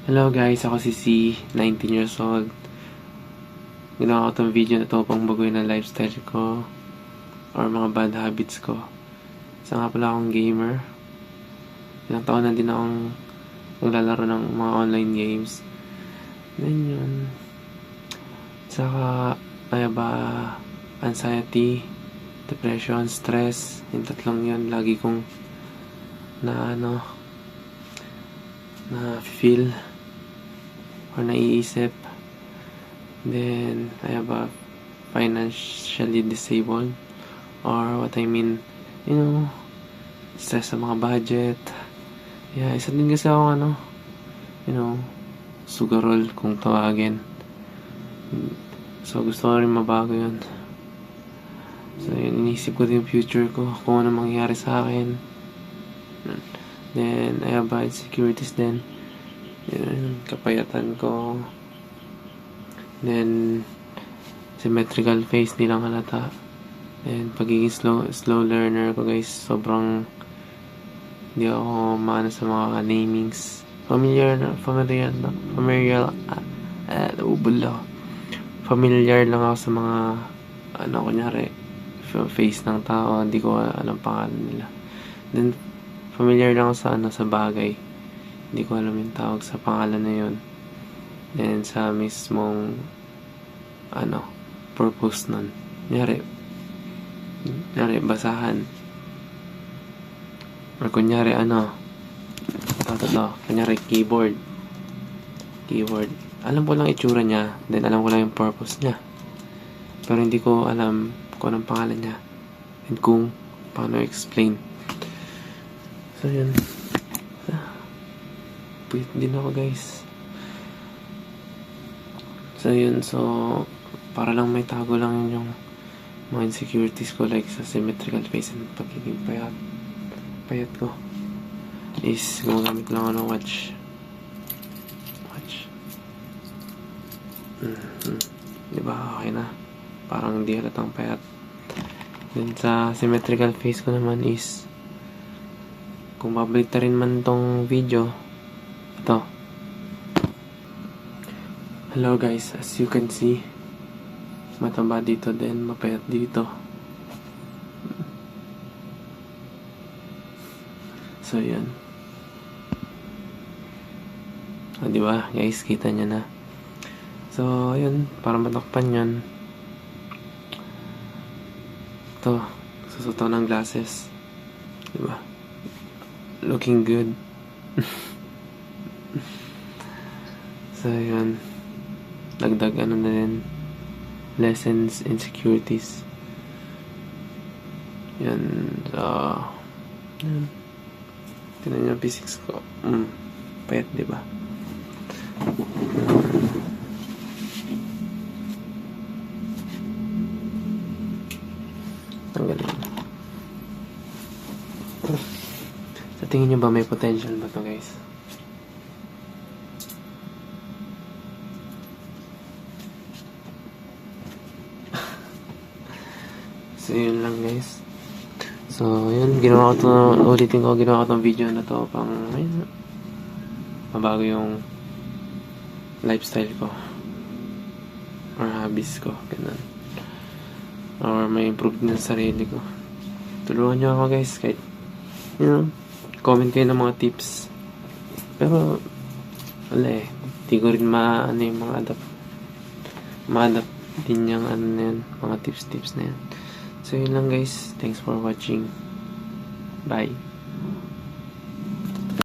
Hello guys, ako si C, 19 years old. Ginawa ko tong video na to pang baguhin ang lifestyle ko or mga bad habits ko. Isa nga pala akong gamer. Ilang taon na din akong naglalaro ng mga online games. Then yun. Saka, anxiety, depression, stress. Yung tatlong yun, lagi kong na feel or naiisip. Then I have a financially disabled, or what I mean, stress sa mga budget. Yeah, isa din kasi ako sugarol kung tawagin. So gusto ko rin mabago yun. So yun, inisip ko din yung future ko, kung ano mangyayari sa akin. Then I have insecurities din. Yun, kapayatan ko. Then symmetrical face, nilang halata. Then pagiging slow learner ko guys, sobrang hindi ako maano sa mga namings. Familiar lang ako sa mga kunyari face ng tao, hindi ko alam pangalan nila. Then familiar lang ako sa bagay, hindi ko alam yung tawag sa pangalan na yun. Then sa mismong purpose nun, kunyari basahan, or kunyari kunyari keyboard, alam ko lang itsura niya, then alam ko lang yung purpose niya, pero hindi ko alam kung anong pangalan niya and kung paano explain. So yun, puyat din ako guys. So yun, para lang may tago lang yung mga insecurities ko, like sa symmetrical face and pagiging payat ko, is gumagamit lang ako ng watch. Diba, okay na, parang hindi halatang payat. Then sa symmetrical face ko naman is, kung babalik rin man tong video ito. Hello guys, as you can see, mataba dito din, mapayat dito. So yan. Diba guys, kita nyo na. So yun, para matakpan yun, ito, susuto ng glasses. Diba? Looking good. So yun, dagdag na din, lessons, insecurities. Yan. So yan, tinan niyo physics ko, payat diba? Tanggalin. Sa tingin niyo ba may potential ba to guys? So yun lang guys. So yun, ginawa ko tong video na to pang mabago yung lifestyle ko or hobbies ko, ganun, or may improve din sa sarili ko. Tulungan nyo ako guys, kahit comment kayo ng mga tips, pero wala di ko rin yung mga ma-adapt din yung na yan, mga tips na yan. So yun lang guys, thanks for watching, bye.